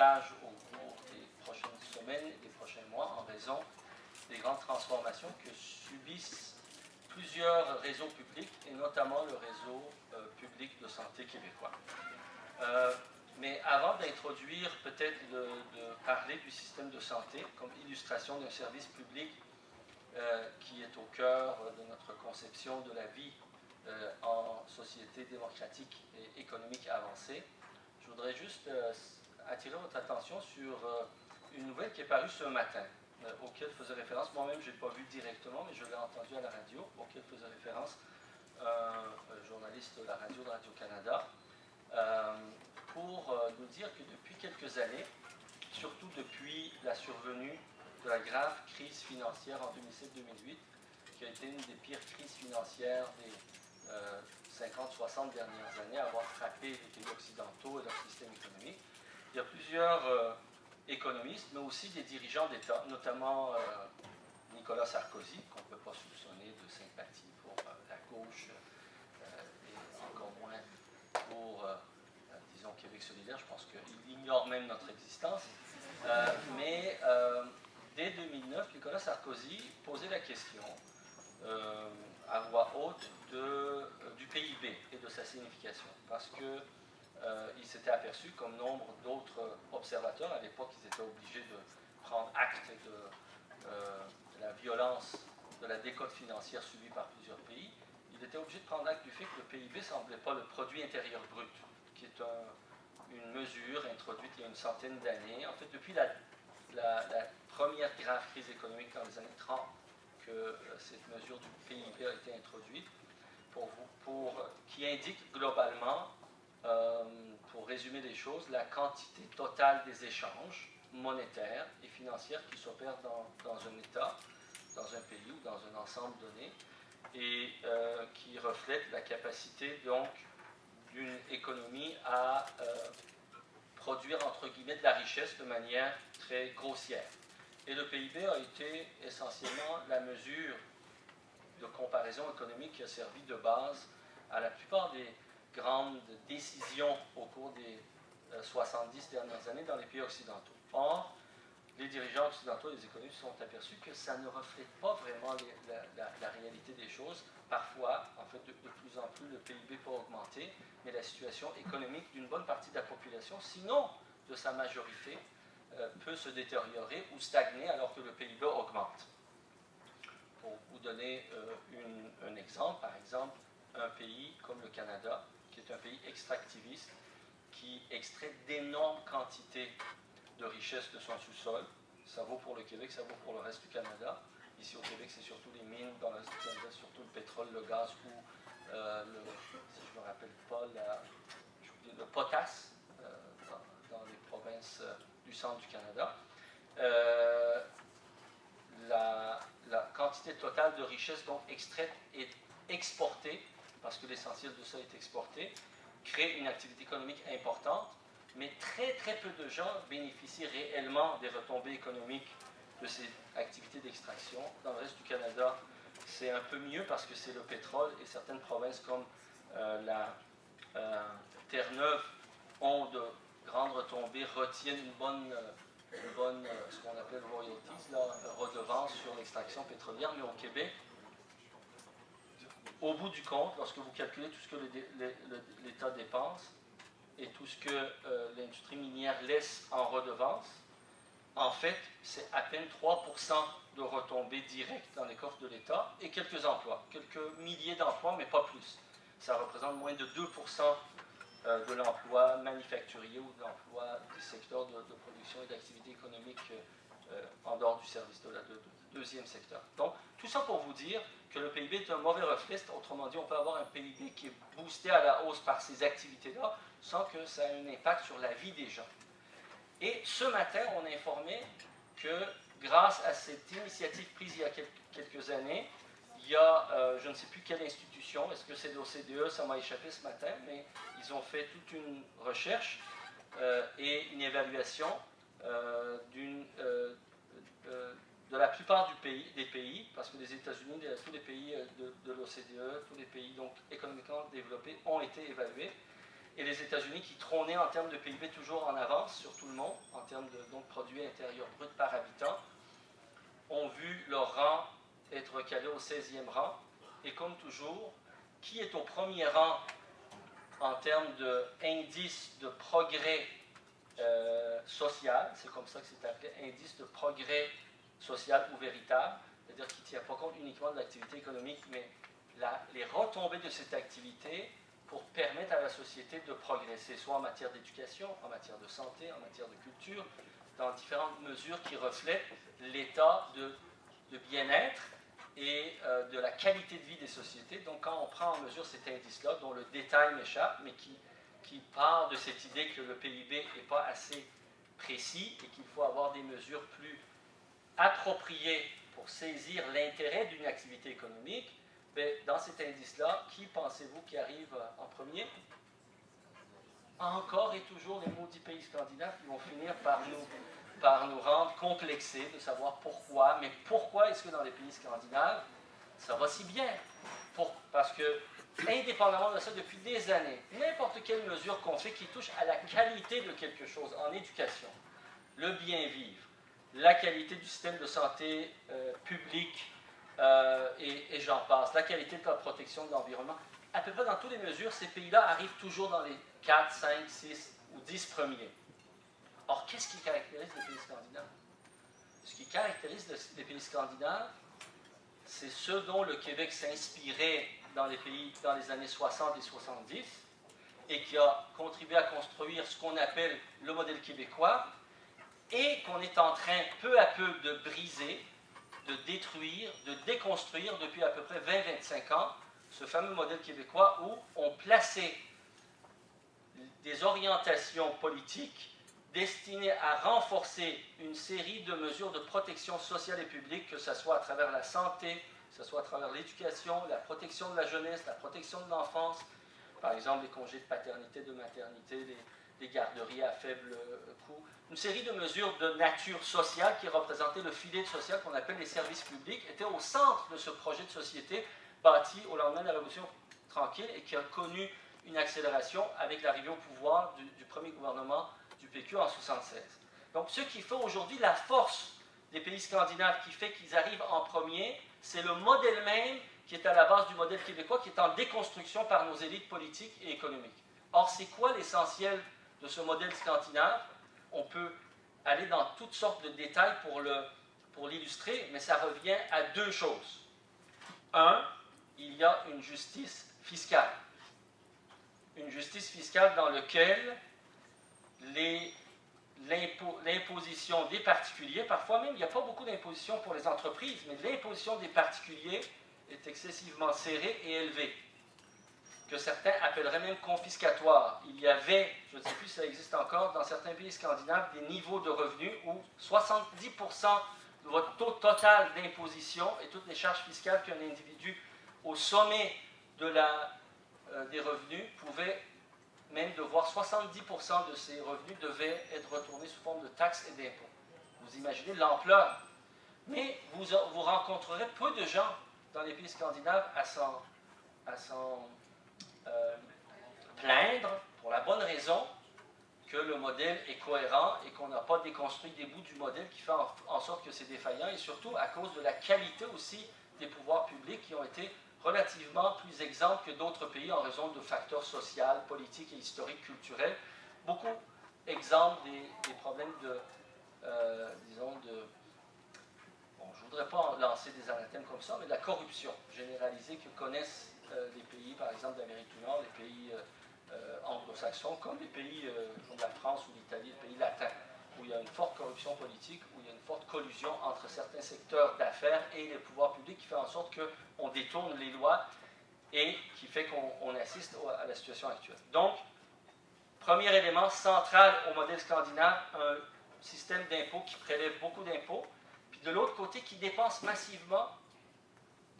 davantage au cours des prochaines semaines et des prochains mois en raison des grandes transformations que subissent plusieurs réseaux publics, et notamment le réseau public de santé québécois. Mais avant d'introduire, peut-être de parler du système de santé comme illustration d'un service public qui est au cœur de notre conception de la vie en société démocratique et économique avancée, je voudrais juste attirer votre attention sur une nouvelle qui est parue ce matin, auquel faisait référence, moi-même je n'ai pas vu directement, mais je l'ai entendu à la radio, auquel faisait référence un journaliste de la radio de Radio-Canada, pour nous dire que depuis quelques années, surtout depuis la survenue de la grave crise financière en 2007-2008, qui a été une des pires crises financières des 50-60 dernières années à avoir frappé les pays occidentaux et leur système économique. Il y a plusieurs économistes, mais aussi des dirigeants d'État, notamment Nicolas Sarkozy, qu'on ne peut pas soupçonner de sympathie pour la gauche et encore moins pour, disons, Québec solidaire. Je pense qu'il ignore même notre existence. Mais dès 2009, Nicolas Sarkozy posait la question à voix haute du PIB et de sa signification, parce que il s'était aperçu, comme nombre d'autres observateurs, à l'époque ils étaient obligés de prendre acte de la violence de la décote financière subie par plusieurs pays, il était obligé de prendre acte du fait que le PIB ne semblait pas le produit intérieur brut, qui est une mesure introduite il y a une centaine d'années, en fait depuis la première grave crise économique dans les années 30, que cette mesure du PIB a été introduite, qui indique globalement, pour résumer les choses, la quantité totale des échanges monétaires et financiers qui s'opèrent dans un État, dans un pays ou dans un ensemble donné, et qui reflète la capacité donc d'une économie à produire entre guillemets de la richesse de manière très grossière. Et le PIB a été essentiellement la mesure de comparaison économique qui a servi de base à la plupart des grandes décisions au cours des 70 dernières années dans les pays occidentaux. Or, les dirigeants occidentaux et les économistes se sont aperçus que ça ne reflète pas vraiment la réalité des choses. Parfois, en fait, de plus en plus, le PIB peut augmenter, mais la situation économique d'une bonne partie de la population, sinon de sa majorité, peut se détériorer ou stagner alors que le PIB augmente. Pour vous donner un exemple, par exemple, un pays comme le Canada, qui est un pays extractiviste, qui extrait d'énormes quantités de richesses de son sous-sol. Ça vaut pour le Québec, ça vaut pour le reste du Canada. Ici au Québec, c'est surtout les mines, dans le reste du Canada, surtout le pétrole, le gaz ou, si je ne me rappelle pas, le potasse dans les provinces du centre du Canada. La quantité totale de richesse donc extraite et exportée, parce que l'essentiel de ça est exporté, crée une activité économique importante, mais très très peu de gens bénéficient réellement des retombées économiques de ces activités d'extraction. Dans le reste du Canada, c'est un peu mieux parce que c'est le pétrole et certaines provinces comme la Terre-Neuve ont de grandes retombées, retiennent une bonne ce qu'on appelle royalties, redevance sur l'extraction pétrolière, mais au Québec, au bout du compte, lorsque vous calculez tout ce que l'État dépense et tout ce que l'industrie minière laisse en redevance, en fait, c'est à peine 3% de retombées directes dans les coffres de l'État et quelques emplois, quelques milliers d'emplois, mais pas plus. Ça représente moins de 2% de l'emploi manufacturier ou de l'emploi des secteurs de production et d'activité économique en dehors du service de deuxième secteur. Donc, tout ça pour vous dire que le PIB est un mauvais reflet. Autrement dit, on peut avoir un PIB qui est boosté à la hausse par ces activités-là sans que ça ait un impact sur la vie des gens. Et ce matin, on a informé que grâce à cette initiative prise il y a quelques années, il y a, je ne sais plus quelle institution, est-ce que c'est l'OCDE, ça m'a échappé ce matin, mais ils ont fait toute une recherche et une évaluation de la plupart des pays, parce que les États-Unis, tous les pays de l'OCDE, tous les pays donc, économiquement développés ont été évalués, et les États-Unis qui trônaient en termes de PIB toujours en avance sur tout le monde, en termes de donc, produit intérieur brut par habitant, ont vu leur rang être recalé au 16e rang. Et comme toujours, qui est au premier rang en termes d'indice de progrès social, c'est comme ça que c'est appelé, indice de progrès social ou véritable, c'est-à-dire qui ne tient pas compte uniquement de l'activité économique, mais les retombées de cette activité pour permettre à la société de progresser, soit en matière d'éducation, en matière de santé, en matière de culture, dans différentes mesures qui reflètent l'état de bien-être et de la qualité de vie des sociétés. Donc quand on prend en mesure cet indice-là, dont le détail m'échappe, mais qui part de cette idée que le PIB n'est pas assez précis et qu'il faut avoir des mesures plus appropriées pour saisir l'intérêt d'une activité économique, bien, dans cet indice-là, qui pensez-vous qui arrive en premier? Encore et toujours les maudits pays scandinaves qui vont finir par nous rendre complexés de savoir pourquoi. Mais pourquoi est-ce que dans les pays scandinaves, ça va si bien? Parce que, indépendamment de ça, depuis des années, n'importe quelle mesure qu'on fait qui touche à la qualité de quelque chose en éducation, le bien-vivre, la qualité du système de santé public, et j'en passe, la qualité de la protection de l'environnement, à peu près dans toutes les mesures, ces pays-là arrivent toujours dans les 4, 5, 6 ou 10 premiers. Or, qu'est-ce qui caractérise les pays scandinaves? Ce qui caractérise les pays scandinaves, c'est ce dont le Québec s'inspirait dans les années 60 et 70 et qui a contribué à construire ce qu'on appelle le modèle québécois et qu'on est en train peu à peu de briser, de détruire, de déconstruire depuis à peu près 20-25 ans, ce fameux modèle québécois où on plaçait des orientations politiques destinées à renforcer une série de mesures de protection sociale et publique, que ce soit à travers la santé, que ce soit à travers l'éducation, la protection de la jeunesse, la protection de l'enfance, par exemple les congés de paternité, de maternité, les garderies à faible coût, une série de mesures de nature sociale qui représentaient le filet social qu'on appelle les services publics, étaient au centre de ce projet de société bâti au lendemain de la Révolution tranquille et qui a connu une accélération avec l'arrivée au pouvoir du premier gouvernement du PQ en 1976. Donc ce qui fait aujourd'hui la force des pays scandinaves, qui fait qu'ils arrivent en premier, c'est le modèle même qui est à la base du modèle québécois, qui est en déconstruction par nos élites politiques et économiques. Or, c'est quoi l'essentiel de ce modèle scandinave? On peut aller dans toutes sortes de détails pour l'illustrer, mais ça revient à deux choses. Un, il y a une justice fiscale. Une justice fiscale dans laquelle l'imposition des particuliers, parfois même il n'y a pas beaucoup d'imposition pour les entreprises, mais l'imposition des particuliers est excessivement serrée et élevée, que certains appelleraient même confiscatoire. Il y avait, je ne sais plus si ça existe encore, dans certains pays scandinaves, des niveaux de revenus où 70% de votre taux total d'imposition et toutes les charges fiscales qu'un individu au sommet des revenus pouvait même devoir 70% de ses revenus devaient être retournés sous forme de taxes et d'impôts. Vous imaginez l'ampleur. Mais vous rencontrerez peu de gens dans les pays scandinaves à s'en plaindre, pour la bonne raison que le modèle est cohérent et qu'on n'a pas déconstruit des bouts du modèle qui fait en sorte que c'est défaillant, et surtout à cause de la qualité aussi des pouvoirs publics qui ont été relativement plus exemples que d'autres pays en raison de facteurs sociaux, politiques et historiques, culturels. Beaucoup exemples des problèmes disons, bon, je ne voudrais pas lancer des anathèmes comme ça, mais de la corruption généralisée que connaissent les pays, par exemple, d'Amérique du Nord, les pays anglo-saxons, comme les pays comme la France ou l'Italie, les pays latins, où il y a une forte corruption politique, où il y a une forte collusion entre certains secteurs d'affaires et les pouvoirs publics qui fait en sorte qu'on détourne les lois et qui fait qu'on assiste à la situation actuelle. Donc, premier élément central au modèle scandinave, un système d'impôts qui prélève beaucoup d'impôts, puis de l'autre côté qui dépense massivement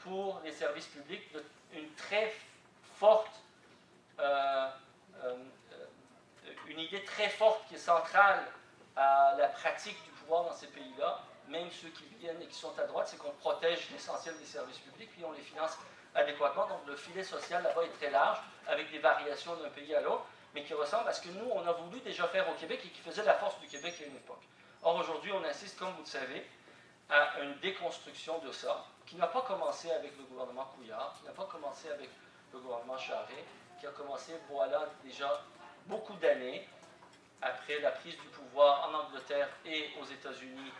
pour les services publics, une très forte, une idée très forte qui est centrale à la pratique du pouvoir dans ces pays-là, même ceux qui viennent et qui sont à droite, c'est qu'on protège l'essentiel des services publics, puis on les finance adéquatement. Donc le filet social là-bas est très large, avec des variations d'un pays à l'autre. mais qui ressemble à ce que nous, on a voulu déjà faire au Québec et qui faisait la force du Québec à une époque. Or, aujourd'hui, on assiste, comme vous le savez, à une déconstruction de ça, qui n'a pas commencé avec le gouvernement Couillard, qui n'a pas commencé avec le gouvernement Charest, qui a commencé, voilà, déjà beaucoup d'années après la prise du pouvoir en Angleterre et aux États-Unis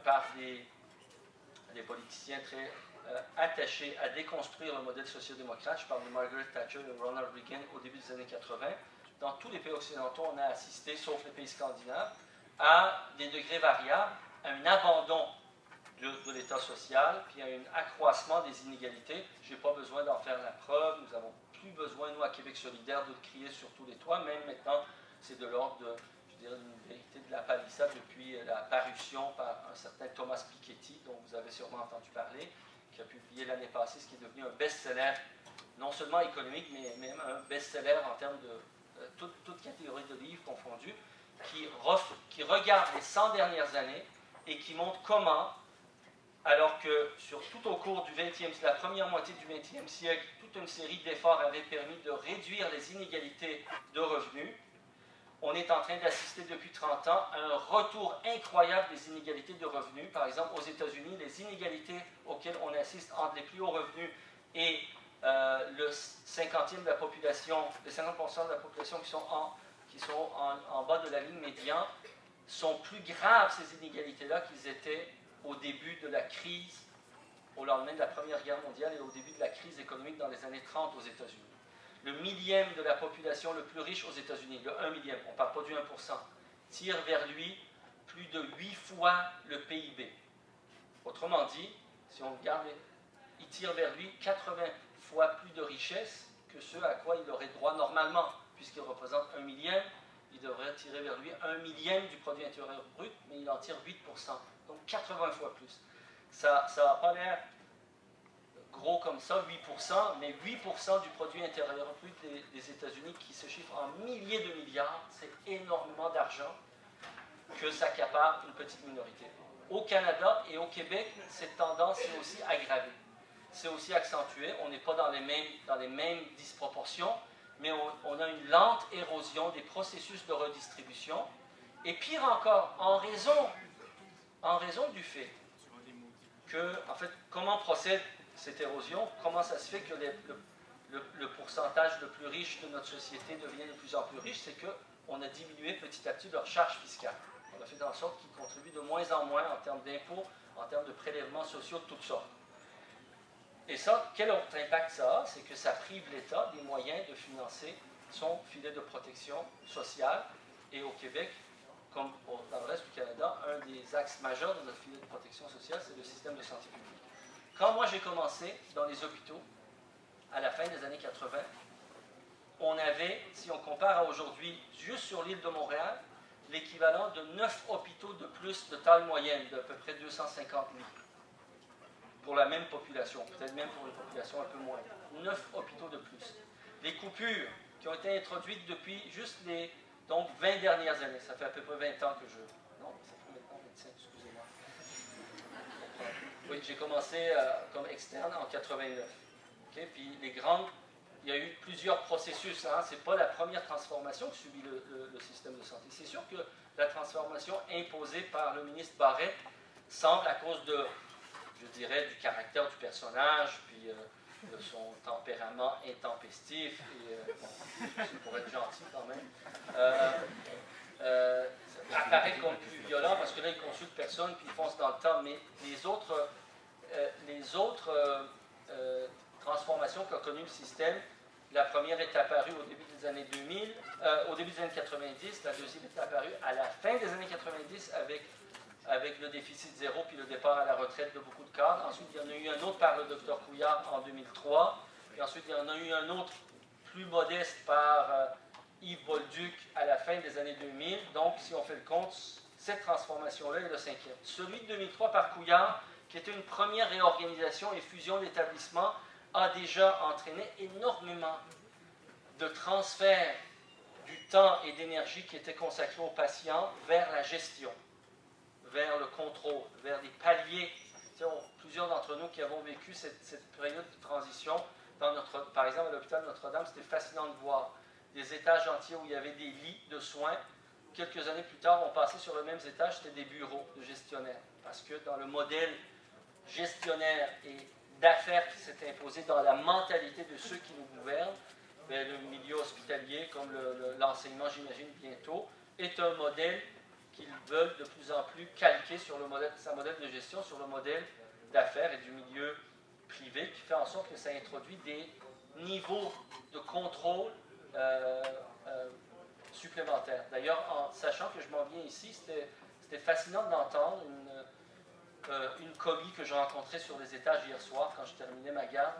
par des politiciens très attachés à déconstruire le modèle social-démocrate. Je parle de Margaret Thatcher et Ronald Reagan au début des années 80. Dans tous les pays occidentaux, on a assisté, sauf les pays scandinaves, à des degrés variables, à un abandon de l'État social, puis à un accroissement des inégalités. Je n'ai pas besoin d'en faire la preuve. Nous n'avons plus besoin, nous, à Québec solidaire, de le crier sur tous les toits. Même maintenant, c'est de l'ordre de, je dirais, d'une vérité de la palissade depuis la parution par un certain Thomas Piketty, dont vous avez sûrement entendu parler, qui a publié l'année passée ce qui est devenu un best-seller, non seulement économique, mais même un best-seller en termes de toute catégorie de livres confondus, qui regarde les 100 dernières années et qui montre comment, alors que tout au cours du 20e siècle, la première moitié du 20e siècle, toute une série d'efforts avaient permis de réduire les inégalités de revenus, on est en train d'assister depuis 30 ans à un retour incroyable des inégalités de revenus. Par exemple, aux États-Unis, les inégalités auxquelles on assiste entre les plus hauts revenus et le 50e de la population, les 50% de la population qui sont en bas de la ligne médiane, sont plus graves, ces inégalités-là, qu'ils étaient au début de la crise, au lendemain de la Première Guerre mondiale et au début de la crise économique dans les années 30 aux États-Unis. Le millième de la population le plus riche aux États-Unis, le 1 millième, on ne parle pas du 1%, tire vers lui plus de 8 fois le PIB. Autrement dit, si on regarde, il tire vers lui 80 fois plus de richesse que ce à quoi il aurait droit normalement, puisqu'il représente 1 millième, il devrait tirer vers lui 1 millième du produit intérieur brut, mais il en tire 8%, donc 80 fois plus. Ça n'a pas l'air gros comme ça, 8%, mais 8% du produit intérieur brut des États-Unis qui se chiffre en milliers de milliards, c'est énormément d'argent que s'accapare une petite minorité. Au Canada et au Québec, cette tendance est aussi aggravée. C'est aussi accentué, on n'est pas dans les mêmes disproportions, mais on a une lente érosion des processus de redistribution, et pire encore, en raison du fait que, en fait, comment procède cette érosion, comment ça se fait que le pourcentage le plus riche de notre société devient de plus en plus riche, c'est qu'on a diminué petit à petit leur charge fiscale. On a fait en sorte qu'ils contribuent de moins en moins en termes d'impôts, en termes de prélèvements sociaux de toutes sortes. Et ça, quel autre impact ça a? C'est que ça prive l'État des moyens de financer son filet de protection sociale. Et au Québec, comme dans le reste du Canada, un des axes majeurs de notre filet de protection sociale, c'est le système de santé publique. Quand moi j'ai commencé dans les hôpitaux, à la fin des années 80, on avait, si on compare à aujourd'hui, juste sur l'île de Montréal, l'équivalent de 9 hôpitaux de plus de taille moyenne, d'à peu près 250 lits, pour la même population, peut-être même pour une population un peu moins. 9 hôpitaux de plus. Les coupures qui ont été introduites depuis juste les 20 dernières années, ça fait à peu près 20 ans que je... Non, ça fait maintenant 25, excusez-moi. Oui, j'ai commencé comme externe en 89. Okay? Puis il y a eu plusieurs processus. Hein? Ce n'est pas la première transformation que subit le système de santé. C'est sûr que la transformation imposée par le ministre Barrette semble, à cause de, je dirais, du caractère du personnage, puis de son tempérament intempestif, et pour être gentil quand même, apparaît comme plus violent, parce que là, il ne consulte personne, puis il fonce dans le temps, mais les autres transformations qu'a connues le système, la première est apparue au début des années 2000, au début des années 90, la deuxième est apparue à la fin des années 90 avec le déficit zéro puis le départ à la retraite de beaucoup de cadres. Ensuite, il y en a eu un autre par le Dr Couillard en 2003, et ensuite, il y en a eu un autre plus modeste par Yves Bolduc à la fin des années 2000. Donc, si on fait le compte, cette transformation-là est le cinquième. Celui de 2003 par Couillard, qui était une première réorganisation et fusion d'établissements, a déjà entraîné énormément de transferts du temps et d'énergie qui étaient consacrés aux patients vers la gestion, vers le contrôle, vers des paliers. Plusieurs d'entre nous qui avons vécu cette période de transition, par exemple à l'hôpital Notre-Dame, c'était fascinant de voir des étages entiers où il y avait des lits de soins. Quelques années plus tard, on passait sur le même étage, c'était des bureaux de gestionnaires. Parce que dans le modèle gestionnaire et d'affaires qui s'est imposé dans la mentalité de ceux qui nous gouvernent, bien, le milieu hospitalier, comme l'enseignement, j'imagine, bientôt, est un modèle qu'ils veulent de plus en plus calquer sur le modèle, sa modèle de gestion sur le modèle d'affaires et du milieu privé, qui fait en sorte que ça introduit des niveaux de contrôle supplémentaires. D'ailleurs, en sachant que je m'en viens ici, c'était fascinant d'entendre une commis que j'ai rencontrée sur les étages hier soir quand je terminais ma garde,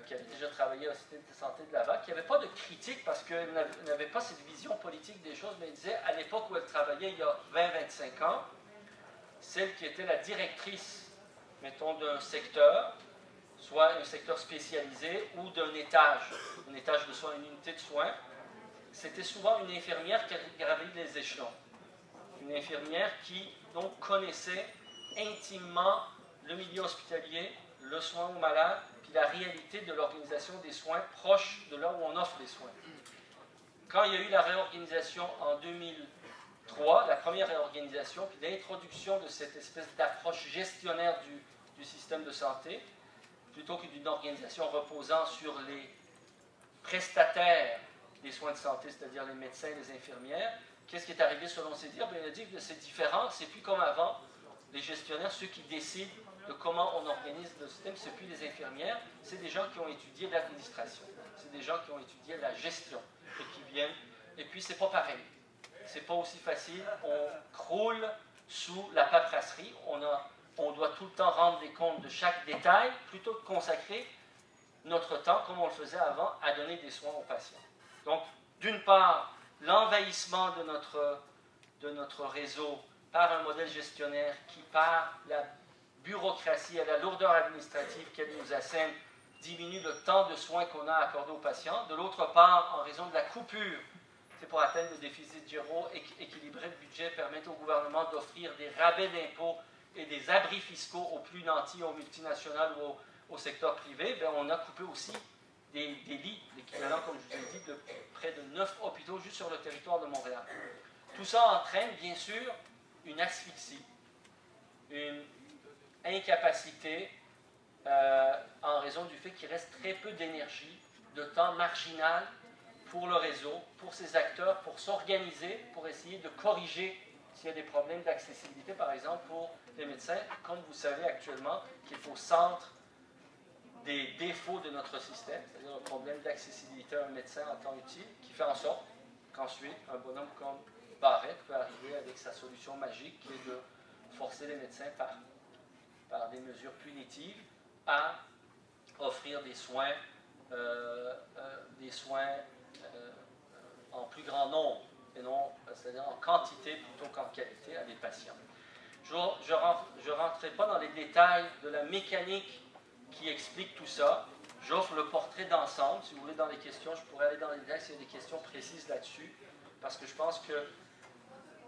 qui avait déjà travaillé au Cité de santé de Laval, qui n'avait pas de critique parce qu'elle n'avait pas cette vision politique des choses, mais elle disait, à l'époque où elle travaillait, il y a 20-25 ans, celle qui était la directrice, mettons, d'un secteur, soit un secteur spécialisé ou d'un étage de soins, une unité de soins, c'était souvent une infirmière qui gravait les échelons. Une infirmière qui, donc, connaissait intimement le milieu hospitalier, le soin aux malades, puis la réalité de l'organisation des soins proche de là où on offre les soins. Quand il y a eu la réorganisation en 2003, la première réorganisation, puis l'introduction de cette espèce d'approche gestionnaire du système de santé, plutôt que d'une organisation reposant sur les prestataires des soins de santé, c'est-à-dire les médecins et les infirmières, qu'est-ce qui est arrivé selon ses dires? Bien, il a dit que c'est différent, c'est plus comme avant. Les gestionnaires, ceux qui décident de comment on organise le système, ce n'est plus les infirmières, c'est des gens qui ont étudié l'administration, c'est des gens qui ont étudié la gestion et qui viennent. Et puis, c'est pas pareil. C'est pas aussi facile. On croule sous la paperasserie. On doit tout le temps rendre des comptes de chaque détail plutôt que consacrer notre temps, comme on le faisait avant, à donner des soins aux patients. Donc, d'une part, l'envahissement de notre réseau par un modèle gestionnaire qui, par la bureaucratie et la lourdeur administrative qu'elle nous assène, diminue le temps de soins qu'on a accordé aux patients. De l'autre part, en raison de la coupure, c'est pour atteindre le déficit zéro, équilibrer le budget, permettre au gouvernement d'offrir des rabais d'impôts et des abris fiscaux aux plus nantis, aux multinationales ou au secteur privé, bien, on a coupé aussi des lits, l'équivalent, comme je vous ai dit, de près de 9 hôpitaux juste sur le territoire de Montréal. Tout ça entraîne, bien sûr, une asphyxie, une incapacité en raison du fait qu'il reste très peu d'énergie, de temps marginal pour le réseau, pour ses acteurs, pour s'organiser, pour essayer de corriger s'il y a des problèmes d'accessibilité, par exemple, pour les médecins, comme vous savez actuellement, qui est au centre des défauts de notre système, c'est-à-dire le problème d'accessibilité à un médecin en temps utile, qui fait en sorte qu'ensuite, un bonhomme comme Barrett peut arriver avec sa solution magique, qui est de forcer les médecins par des mesures punitives à offrir des soins en plus grand nombre, et non, c'est-à-dire en quantité plutôt qu'en qualité à des patients. Je ne rentrerai pas dans les détails de la mécanique qui explique tout ça. J'offre le portrait d'ensemble. Si vous voulez, dans les questions, je pourrais aller dans les détails s'il y a des questions précises là-dessus, parce que je pense que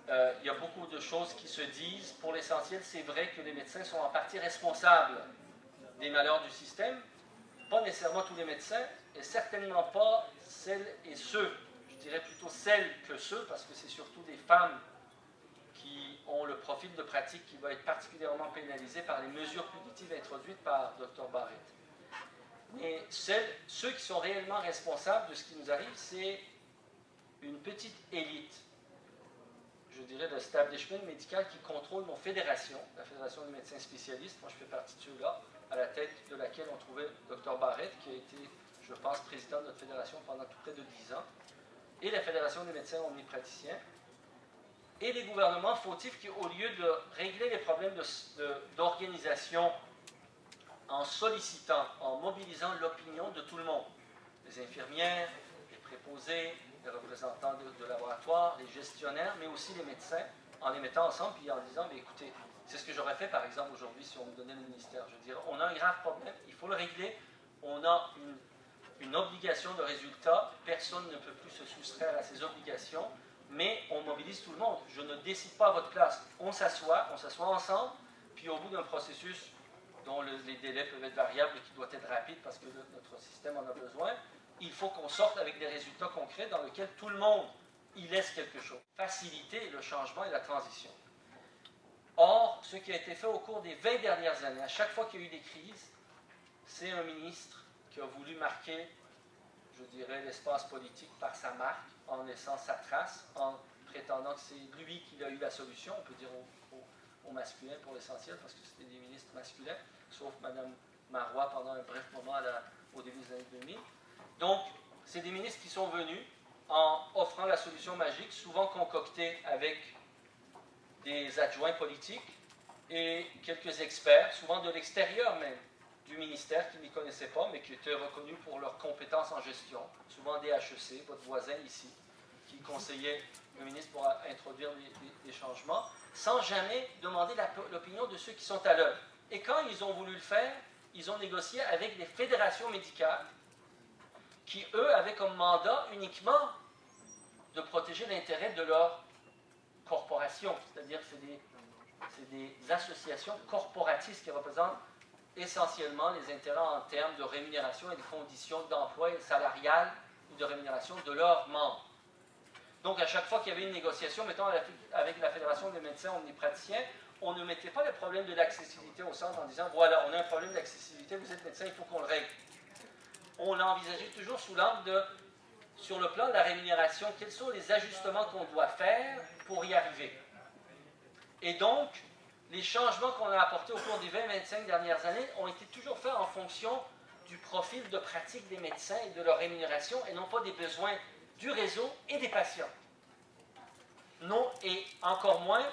il y a beaucoup de choses qui se disent. Pour l'essentiel, c'est vrai que les médecins sont en partie responsables des malheurs du système. Pas nécessairement tous les médecins, et certainement pas celles et ceux, je dirais plutôt celles que ceux, parce que c'est surtout des femmes qui ont le profil de pratique qui va être particulièrement pénalisé par les mesures punitives introduites par Dr. Barrett. Mais ceux qui sont réellement responsables de ce qui nous arrive, c'est une petite élite, je dirais l'establishment médical qui contrôle nos fédérations, la Fédération des médecins spécialistes, moi je fais partie de ceux-là, à la tête de laquelle on trouvait Dr. Barrett, qui a été, je pense, président de notre fédération pendant tout près de 10 ans, et la Fédération des médecins omnipraticiens, et les gouvernements fautifs qui, au lieu de régler les problèmes d'organisation en sollicitant, en mobilisant l'opinion de tout le monde, les infirmières, les préposés, les représentants de laboratoires, les gestionnaires, mais aussi les médecins, en les mettant ensemble puis en disant, écoutez, c'est ce que j'aurais fait par exemple aujourd'hui si on me donnait le ministère. Je dirais, on a un grave problème, il faut le régler, on a une obligation de résultat, personne ne peut plus se soustraire à ces obligations, mais on mobilise tout le monde. Je ne décide pas à votre place. On s'assoit ensemble, puis au bout d'un processus dont les délais peuvent être variables et qui doit être rapide parce que notre système en a besoin, il faut qu'on sorte avec des résultats concrets dans lesquels tout le monde y laisse quelque chose. Faciliter le changement et la transition. Or, ce qui a été fait au cours des 20 dernières années, à chaque fois qu'il y a eu des crises, c'est un ministre qui a voulu marquer, je dirais, l'espace politique par sa marque, en laissant sa trace, en prétendant que c'est lui qui a eu la solution, on peut dire au masculin pour l'essentiel, parce que c'était des ministres masculins, sauf Mme Marois pendant un bref moment au début des années 2000. Donc, c'est des ministres qui sont venus en offrant la solution magique, souvent concoctée avec des adjoints politiques et quelques experts, souvent de l'extérieur même du ministère, qui ne les connaissaient pas, mais qui étaient reconnus pour leurs compétences en gestion, souvent des HEC, votre voisin ici, qui conseillait le ministre pour introduire des changements, sans jamais demander l'opinion de ceux qui sont à l'œuvre. Et quand ils ont voulu le faire, ils ont négocié avec des fédérations médicales qui, eux, avaient comme mandat uniquement de protéger l'intérêt de leur corporation, c'est-à-dire que c'est des associations corporatistes qui représentent essentiellement les intérêts en termes de rémunération et de conditions d'emploi salariales ou de rémunération de leurs membres. Donc, à chaque fois qu'il y avait une négociation, mettons avec la Fédération des médecins omnipraticiens, on ne mettait pas le problème de l'accessibilité au centre en disant « Voilà, on a un problème d'accessibilité, vous êtes médecin, il faut qu'on le règle. » On l'a envisagé toujours sous l'angle de, sur le plan de la rémunération, quels sont les ajustements qu'on doit faire pour y arriver. Et donc, les changements qu'on a apportés au cours des 20-25 dernières années ont été toujours faits en fonction du profil de pratique des médecins et de leur rémunération, et non pas des besoins du réseau et des patients. Non, et encore moins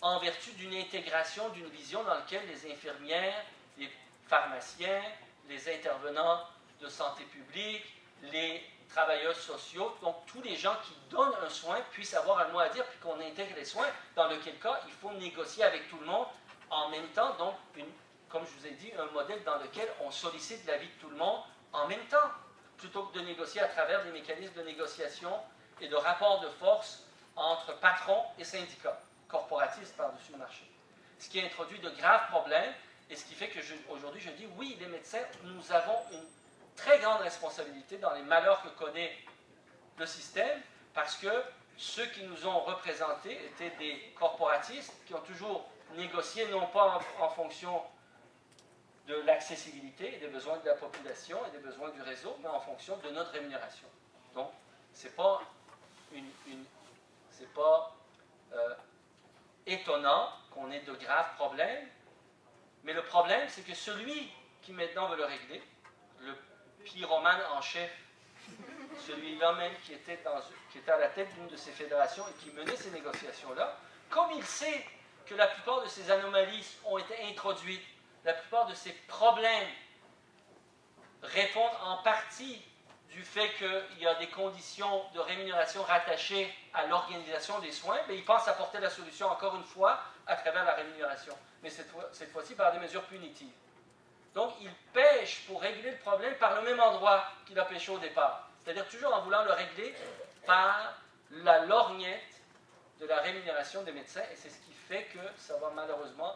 en vertu d'une intégration, d'une vision dans laquelle les infirmières, les pharmaciens, les intervenants de santé publique, les travailleurs sociaux, donc tous les gens qui donnent un soin puissent avoir un mot à dire, puis qu'on intègre les soins, dans lequel cas il faut négocier avec tout le monde en même temps, donc comme je vous ai dit, un modèle dans lequel on sollicite l'avis de tout le monde en même temps, plutôt que de négocier à travers des mécanismes de négociation et de rapport de force entre patrons et syndicats, corporatistes par-dessus le marché. Ce qui a introduit de graves problèmes, et ce qui fait que aujourd'hui je dis, oui, les médecins, nous avons une très grande responsabilité dans les malheurs que connaît le système, parce que ceux qui nous ont représentés étaient des corporatistes qui ont toujours négocié, non pas en fonction de l'accessibilité et des besoins de la population et des besoins du réseau, mais en fonction de notre rémunération. Donc, ce n'est pas, étonnant qu'on ait de graves problèmes, mais le problème, c'est que celui qui maintenant veut le régler, le pyromane en chef, celui-là même qui était à la tête d'une de ces fédérations et qui menait ces négociations-là, comme il sait que la plupart de ces anomalies ont été introduites, la plupart de ces problèmes répondent en partie du fait qu'il y a des conditions de rémunération rattachées à l'organisation des soins, mais il pense apporter la solution encore une fois à travers la rémunération, mais cette fois-ci par des mesures punitives. Donc, il pêche pour régler le problème par le même endroit qu'il a pêché au départ. C'est-à-dire toujours en voulant le régler par la lorgnette de la rémunération des médecins. Et c'est ce qui fait que ça va malheureusement,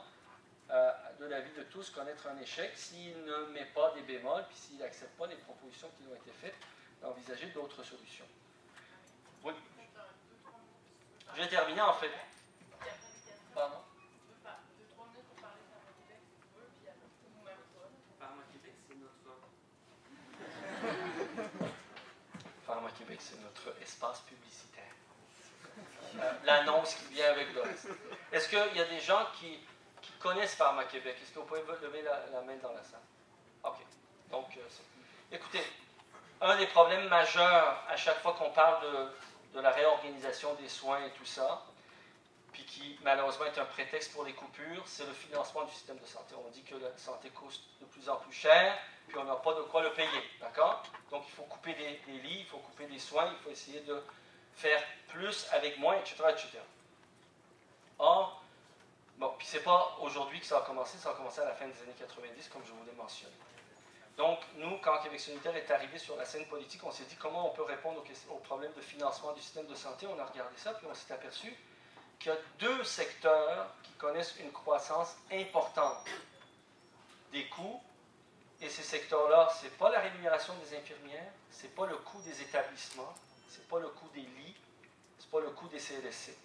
de l'avis de tous, connaître un échec s'il ne met pas des bémols, puis s'il n'accepte pas les propositions qui ont été faites, d'envisager d'autres solutions. Oui. Je vais terminer en fait. Pardon? Pharma-Québec, c'est notre espace publicitaire. L'annonce qui vient avec le reste. Est-ce qu'il y a des gens qui connaissent Pharma-Québec? Est-ce que vous pouvez lever la main dans la salle? OK. Donc, écoutez, un des problèmes majeurs à chaque fois qu'on parle de la réorganisation des soins et tout ça, puis qui malheureusement est un prétexte pour les coupures, c'est le financement du système de santé. On dit que la santé coûte de plus en plus cher, puis on n'a pas de quoi le payer, d'accord? Donc il faut couper des lits, il faut couper des soins, il faut essayer de faire plus avec moins, etc., etc. Or, bon, puis c'est pas aujourd'hui que ça a commencé à la fin des années 90, comme je vous l'ai mentionné. Donc, nous, quand Québec solidaire est arrivé sur la scène politique, on s'est dit comment on peut répondre aux problèmes de financement du système de santé. On a regardé ça, puis on s'est aperçu qu'il y a deux secteurs qui connaissent une croissance importante des coûts Et ces secteurs-là, ce n'est pas la rémunération des infirmières, ce n'est pas le coût des établissements, ce n'est pas le coût des lits, ce n'est pas le coût des CLSC.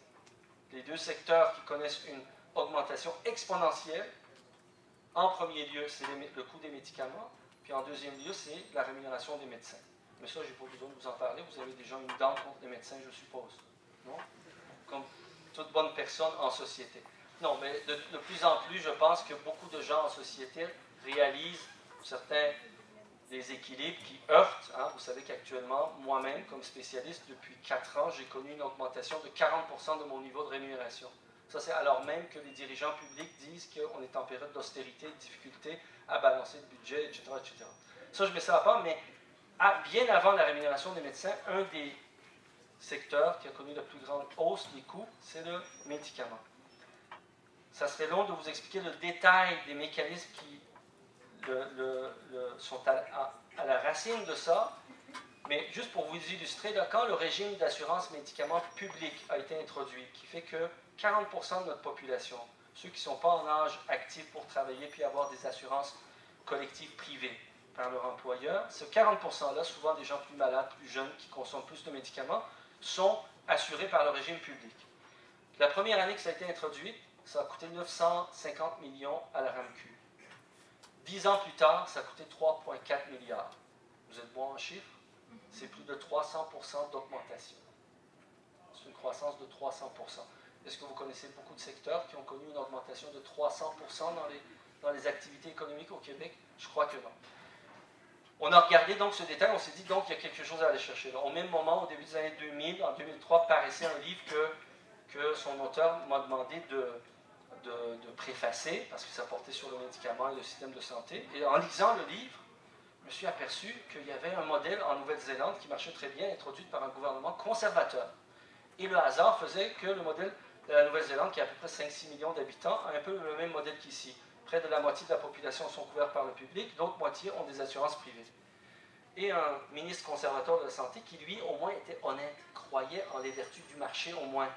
Les deux secteurs qui connaissent une augmentation exponentielle, en premier lieu, c'est le coût des médicaments, puis en deuxième lieu, c'est la rémunération des médecins. Mais ça, je n'ai pas besoin de vous en parler, vous avez déjà une dent contre les médecins, je suppose. Non? Comme toute bonne personne en société. Non, mais de plus en plus, je pense que beaucoup de gens en société réalisent certains déséquilibres qui heurtent. Hein. Vous savez qu'actuellement, moi-même, comme spécialiste, depuis 4 ans, j'ai connu une augmentation de 40% de mon niveau de rémunération. Ça, c'est alors même que les dirigeants publics disent qu'on est en période d'austérité, de difficulté à balancer le budget, etc., etc. Ça, je mets ça à part, mais bien avant la rémunération des médecins, un des secteurs qui a connu la plus grande hausse des coûts, c'est le médicament. Ça serait long de vous expliquer le détail des mécanismes qui sont à la racine de ça, mais juste pour vous illustrer, là, quand le régime d'assurance médicaments public a été introduit, qui fait que 40% de notre population, ceux qui ne sont pas en âge actif pour travailler puis avoir des assurances collectives privées par leur employeur, ce 40%-là, souvent des gens plus malades, plus jeunes, qui consomment plus de médicaments, sont assurés par le régime public. La première année que ça a été introduit, ça a coûté 950 millions à la RAMQ. 10 ans plus tard, ça a coûté 3,4 milliards. Vous êtes bon en chiffres? C'est plus de 300% d'augmentation. C'est une croissance de 300%. Est-ce que vous connaissez beaucoup de secteurs qui ont connu une augmentation de 300% dans les activités économiques au Québec? Je crois que non. On a regardé donc ce détail, on s'est dit donc il y a quelque chose à aller chercher. Là, au même moment, au début des années 2000, en 2003, paraissait un livre que son auteur m'a demandé de préfacer, parce que ça portait sur le médicament et le système de santé. Et en lisant le livre, je me suis aperçu qu'il y avait un modèle en Nouvelle-Zélande qui marchait très bien, introduit par un gouvernement conservateur. Et le hasard faisait que le modèle de la Nouvelle-Zélande, qui a à peu près 5-6 millions d'habitants, a un peu le même modèle qu'ici. Près de la moitié de la population sont couverts par le public, l'autre moitié ont des assurances privées. Et un ministre conservateur de la santé qui, lui, au moins était honnête, croyait en les vertus du marché au moins.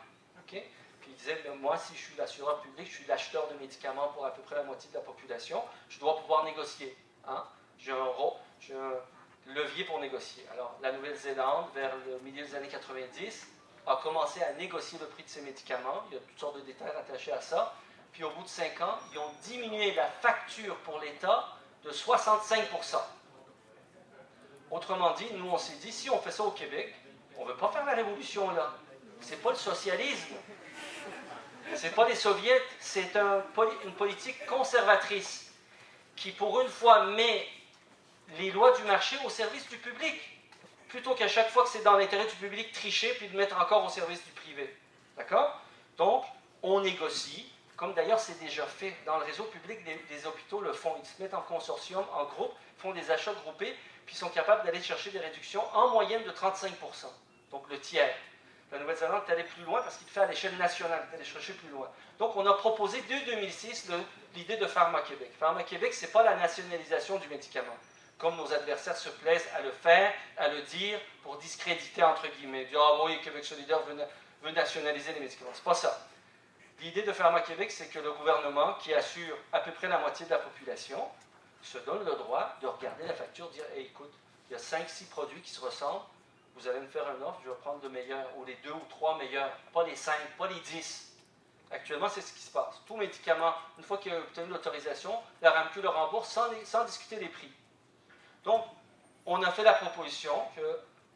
Okay? Puis il disait, moi, si je suis l'assureur public, je suis l'acheteur de médicaments pour à peu près la moitié de la population, je dois pouvoir négocier. Hein? J'ai un levier pour négocier. Alors, la Nouvelle-Zélande, vers le milieu des années 90, a commencé à négocier le prix de ces médicaments. Il y a toutes sortes de détails attachés à ça. Puis au bout de 5 ans, ils ont diminué la facture pour l'État de 65%. Autrement dit, nous on s'est dit, si on fait ça au Québec, on ne veut pas faire la révolution là. C'est pas le socialisme. C'est pas les soviets, c'est une politique conservatrice qui pour une fois met les lois du marché au service du public, plutôt qu'à chaque fois que c'est dans l'intérêt du public tricher puis de mettre encore au service du privé. D'accord? Donc, on négocie, comme d'ailleurs c'est déjà fait. Dans le réseau public, des hôpitaux le font. Ils se mettent en consortium, en groupe, font des achats groupés, puis sont capables d'aller chercher des réductions en moyenne de 35%. Donc le tiers. La Nouvelle-Zélande est allée plus loin parce qu'il le fait à l'échelle nationale, il est allé chercher plus loin. Donc on a proposé dès 2006 l'idée de Pharma-Québec. Pharma-Québec, ce n'est pas la nationalisation du médicament, comme nos adversaires se plaisent à le faire, à le dire, pour discréditer, entre guillemets. Dire, ah oui, Québec solidaire veut nationaliser les médicaments. C'est pas ça. L'idée de Pharma-Québec, c'est que le gouvernement, qui assure à peu près la moitié de la population, se donne le droit de regarder la facture, de dire, hey, écoute, il y a 5-6 produits qui se ressemblent, vous allez me faire une offre, je vais prendre le meilleur, ou les 2 ou 3 meilleurs, pas les 5, pas les 10. Actuellement, c'est ce qui se passe. Tout médicament, une fois qu'il a obtenu l'autorisation, la RAMQ le rembourse sans discuter des prix. Donc, on a fait la proposition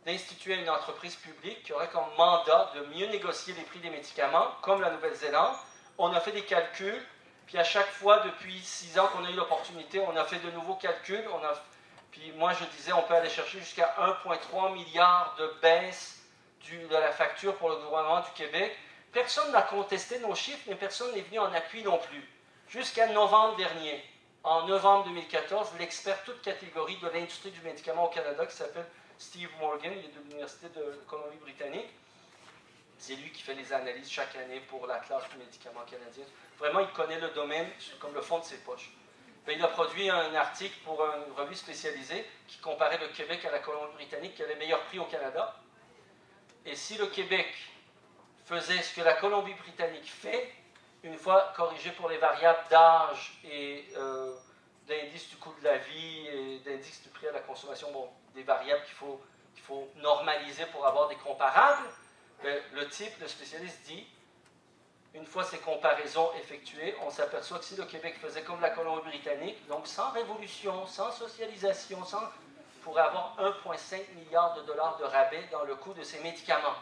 d'instituer une entreprise publique qui aurait comme mandat de mieux négocier les prix des médicaments, comme la Nouvelle-Zélande. On a fait des calculs, puis à chaque fois, depuis 6 ans qu'on a eu l'opportunité, on a fait de nouveaux calculs. Puis moi, je disais, on peut aller chercher jusqu'à 1,3 milliard de baisse de la facture pour le gouvernement du Québec. Personne n'a contesté nos chiffres, mais personne n'est venu en appui non plus. Jusqu'à novembre dernier. En novembre 2014, l'expert toute catégorie de l'industrie du médicament au Canada, qui s'appelle Steve Morgan, il est de l'Université de Colombie-Britannique. C'est lui qui fait les analyses chaque année pour la classe du médicament canadien. Vraiment, il connaît le domaine comme le fond de ses poches. Puis il a produit un article pour une revue spécialisée qui comparait le Québec à la Colombie-Britannique, qui a les meilleurs prix au Canada. Et si le Québec faisait ce que la Colombie-Britannique fait, une fois corrigé pour les variables d'âge et d'indice du coût de la vie et d'indice du prix à la consommation, bon, des variables qu'il faut normaliser pour avoir des comparables, le spécialiste dit, une fois ces comparaisons effectuées, on s'aperçoit que si le Québec faisait comme la Colombie-Britannique, donc sans révolution, sans socialisation, pourrait avoir 1,5 milliard de dollars de rabais dans le coût de ces médicaments.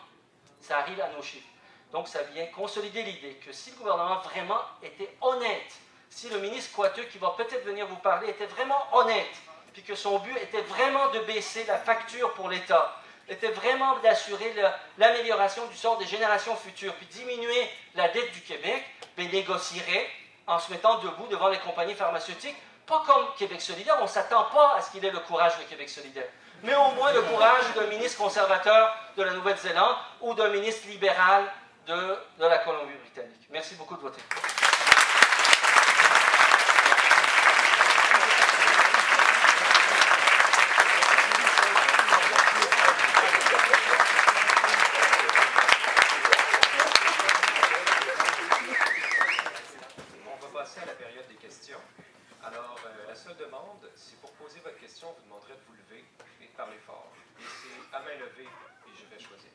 Ça arrive à nos chiffres. Donc, ça vient consolider l'idée que si le gouvernement vraiment était honnête, si le ministre Coiteux, qui va peut-être venir vous parler, était vraiment honnête, puis que son but était vraiment de baisser la facture pour l'État, était vraiment d'assurer l'amélioration du sort des générations futures, puis diminuer la dette du Québec, bien négocierait en se mettant debout devant les compagnies pharmaceutiques, pas comme Québec solidaire, on ne s'attend pas à ce qu'il ait le courage de Québec solidaire, mais au moins le courage d'un ministre conservateur de la Nouvelle-Zélande ou d'un ministre libéral de la Colombie-Britannique. Merci beaucoup de votre écoute. On va passer à la période des questions. Alors, la seule demande, c'est pour poser votre question, vous demanderez de vous lever et de parler fort. Et c'est à main levée et je vais choisir.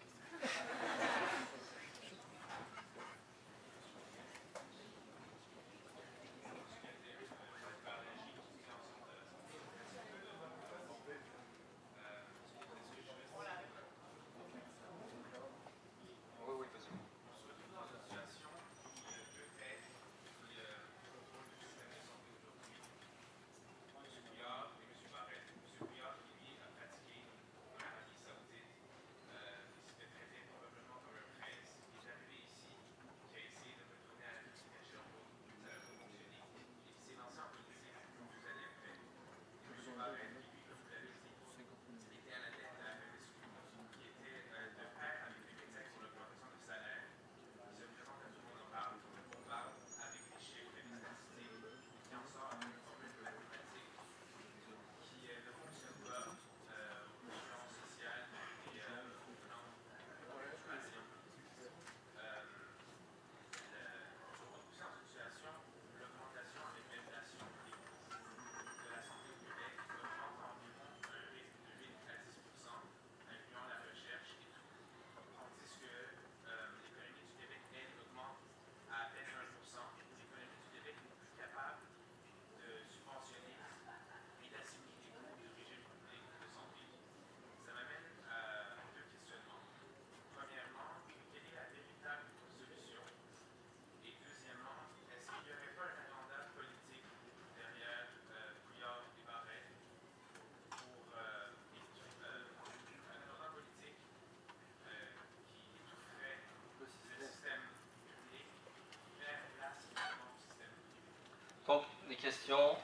Donc, les questions,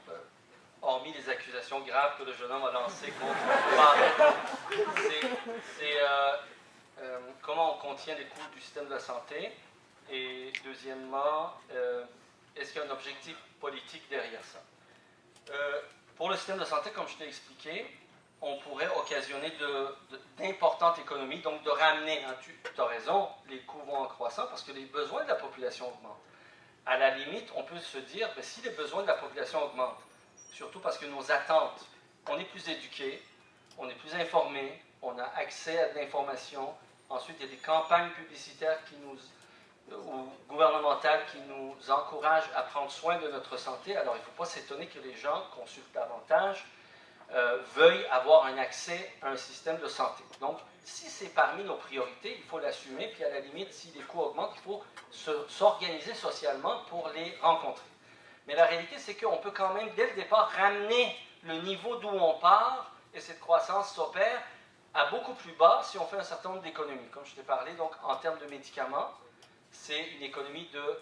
hormis les accusations graves que le jeune homme a lancées contre c'est comment on contient les coûts du système de la santé, et deuxièmement, est-ce qu'il y a un objectif politique derrière ça? Pour le système de santé, comme je t'ai expliqué, on pourrait occasionner d'importantes économies, donc de ramener, hein, tu as raison, les coûts vont en croissant parce que les besoins de la population augmentent. À la limite, on peut se dire, ben, si les besoins de la population augmentent, surtout parce que nos attentes, on est plus éduqués, on est plus informés, on a accès à de l'information, ensuite il y a des campagnes publicitaires ou gouvernementales qui nous encouragent à prendre soin de notre santé, alors il ne faut pas s'étonner que les gens consultent davantage, veuillent avoir un accès à un système de santé. Donc, si c'est parmi nos priorités, il faut l'assumer, puis à la limite, si les coûts augmentent, il faut s'organiser socialement pour les rencontrer. Mais la réalité, c'est qu'on peut quand même, dès le départ, ramener le niveau d'où on part, et cette croissance s'opère à beaucoup plus bas si on fait un certain nombre d'économies. Comme je t'ai parlé, donc en termes de médicaments, c'est une économie de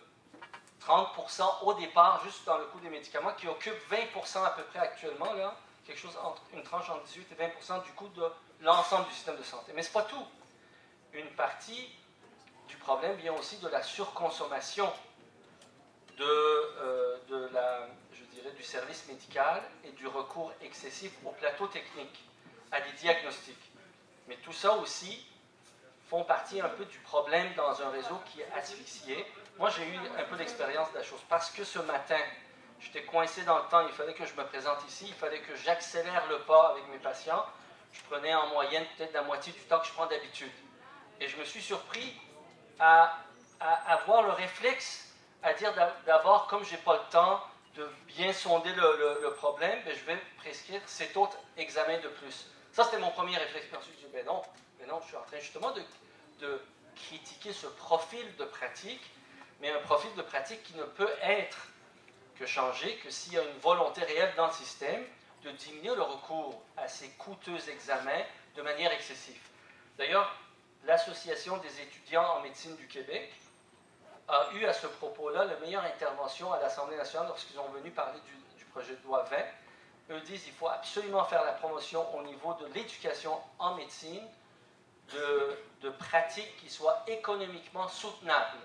30% au départ, juste dans le coût des médicaments, qui occupe 20% à peu près actuellement, là, quelque chose entre une tranche entre 18 et 20% du coût de l'ensemble du système de santé. Mais ce n'est pas tout. Une partie du problème vient aussi de la surconsommation du service médical et du recours excessif au plateau technique, à des diagnostics. Mais tout ça aussi font partie un peu du problème dans un réseau qui est asphyxié. Moi, j'ai eu un peu d'expérience de la chose parce que ce matin, J'étais coincé dans le temps, il fallait que je me présente ici, il fallait que j'accélère le pas avec mes patients. Je prenais en moyenne peut-être la moitié du temps que je prends d'habitude. Et je me suis surpris à avoir le réflexe à dire d'abord, comme je n'ai pas le temps de bien sonder le problème, ben je vais prescrire cet autre examen de plus. Ça, c'était mon premier réflexe. Puis ensuite, je dis, ben non, je suis en train justement de critiquer ce profil de pratique, mais un profil de pratique qui ne peut être que changé que s'il y a une volonté réelle dans le système de diminuer le recours à ces coûteux examens de manière excessive. D'ailleurs, l'Association des étudiants en médecine du Québec a eu à ce propos-là la meilleure intervention à l'Assemblée nationale lorsqu'ils sont venus parler du projet de loi 20. Eux disent qu'il faut absolument faire la promotion au niveau de l'éducation en médecine de pratiques qui soient économiquement soutenables.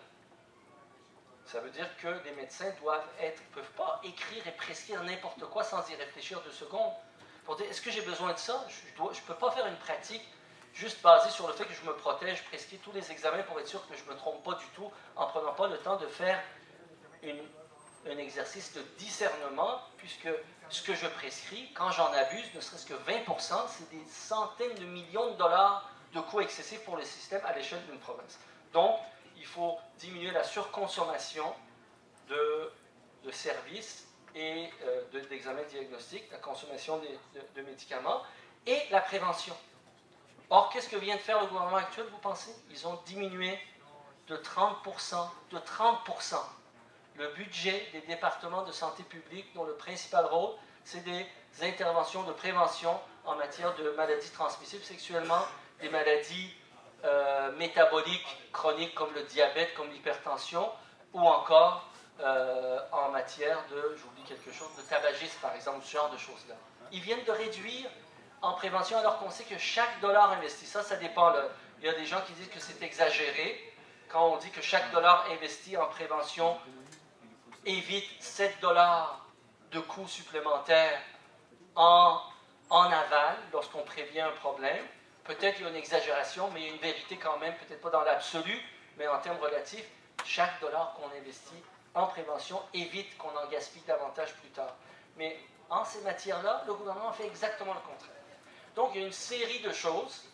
Ça veue dire que les médecins ne peuvent pas écrire et prescrire n'importe quoi sans y réfléchir 2 secondes. Pour dire, est-ce que j'ai besoin de ça? Je ne peux pas faire une pratique juste basée sur le fait que je me protège, prescris tous les examens pour être sûr que je ne me trompe pas du tout, en ne prenant pas le temps de faire un exercice de discernement, puisque ce que je prescris, quand j'en abuse, ne serait-ce que 20%, c'est des centaines de millions de dollars de coûts excessifs pour le système à l'échelle d'une province. Donc, il faut diminuer la surconsommation de services et d'examens diagnostiques, la consommation de médicaments et la prévention. Or, qu'est-ce que vient de faire le gouvernement actuel, vous pensez? Ils ont diminué de 30%, le budget des départements de santé publique dont le principal rôle, c'est des interventions de prévention en matière de maladies transmissibles sexuellement, des maladies métaboliques chroniques comme le diabète, comme l'hypertension, ou encore en matière de, j'oublie quelque chose, de tabagisme par exemple, ce genre de choses-là. Ils viennent de réduire en prévention alors qu'on sait que chaque dollar investi, ça dépend. Il y a des gens qui disent que c'est exagéré quand on dit que chaque dollar investi en prévention évite 7 dollars de coûts supplémentaires en aval lorsqu'on prévient un problème. Peut-être qu'il y a une exagération, mais il y a une vérité quand même, peut-être pas dans l'absolu, mais en termes relatifs, chaque dollar qu'on investit en prévention évite qu'on en gaspille davantage plus tard. Mais en ces matières-là, le gouvernement fait exactement le contraire. Donc, il y a une série de choses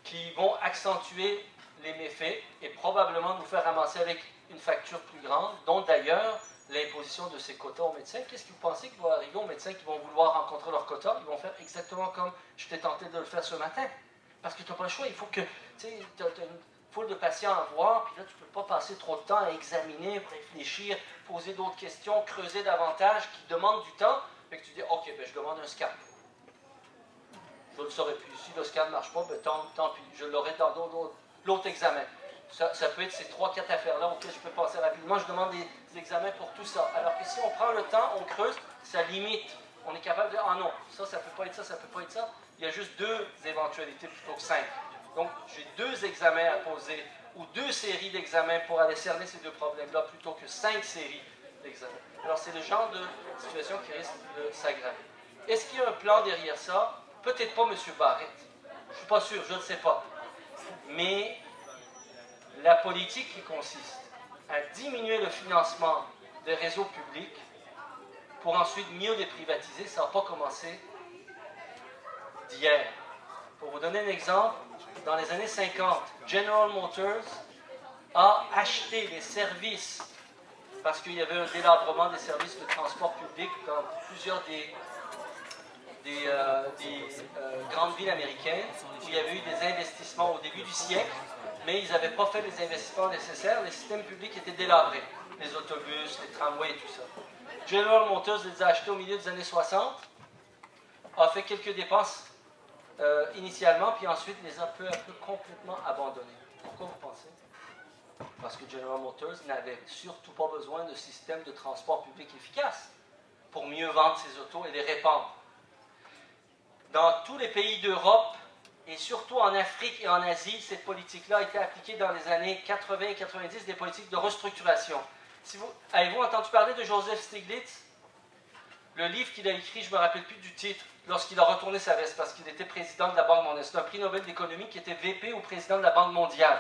qui vont accentuer les méfaits et probablement nous faire ramasser avec une facture plus grande, dont d'ailleurs l'imposition de ces quotas aux médecins. Qu'est-ce que vous pensez qui va arriver aux médecins qui vont vouloir rencontrer leurs quotas? Ils vont faire exactement comme j'étais tenté de le faire ce matin. Parce que tu n'as pas le choix. Il faut que, tu sais, tu as une foule de patients à voir, puis là, tu ne peux pas passer trop de temps à examiner, réfléchir, poser d'autres questions, creuser davantage, qui demandent du temps. Fait que tu dis, OK, ben, je demande un scan. Je ne le saurais plus. Si le scan ne marche pas, ben, tant pis. Je l'aurai dans l'autre examen. Ça peut être ces 3-4 affaires-là auxquelles je peux passer rapidement. Je demande des examens pour tout ça. Alors que si on prend le temps, on creuse, ça limite. On est capable de dire, ah non, ça ne peut pas être ça, ça ne peut pas être ça. Il y a juste 2 éventualités plutôt que 5. Donc, j'ai 2 examens à poser ou 2 séries d'examens pour aller cerner ces 2 problèmes-là plutôt que 5 séries d'examens. Alors, c'est le genre de situation qui risque de s'aggraver. Est-ce qu'il y a un plan derrière ça? Peut-être pas M. Barrett. Je ne suis pas sûr, je ne sais pas. Mais la politique qui consiste à diminuer le financement des réseaux publics pour ensuite mieux les privatiser, ça n'a pas commencé d'hier. Pour vous donner un exemple, dans les années 50, General Motors a acheté les services parce qu'il y avait un délabrement des services de transport public dans plusieurs des grandes villes américaines où il y avait eu des investissements au début du siècle, mais ils n'avaient pas fait les investissements nécessaires, les systèmes publics étaient délabrés, les autobus, les tramways et tout ça. General Motors les a achetés au milieu des années 60, a fait quelques dépenses initialement, puis ensuite les a peu à peu complètement abandonnés. Pourquoi vous pensez? Parce que General Motors n'avait surtout pas besoin de système de transport public efficace pour mieux vendre ses autos et les répandre. Dans tous les pays d'Europe, et surtout en Afrique et en Asie, cette politique-là a été appliquée dans les années 80 et 90, des politiques de restructuration. Avez-vous entendu parler de Joseph Stiglitz? Le livre qu'il a écrit, je ne me rappelle plus du titre, lorsqu'il a retourné sa veste, parce qu'il était président de la Banque mondiale. C'est un prix Nobel d'économie qui était VP ou président de la Banque mondiale.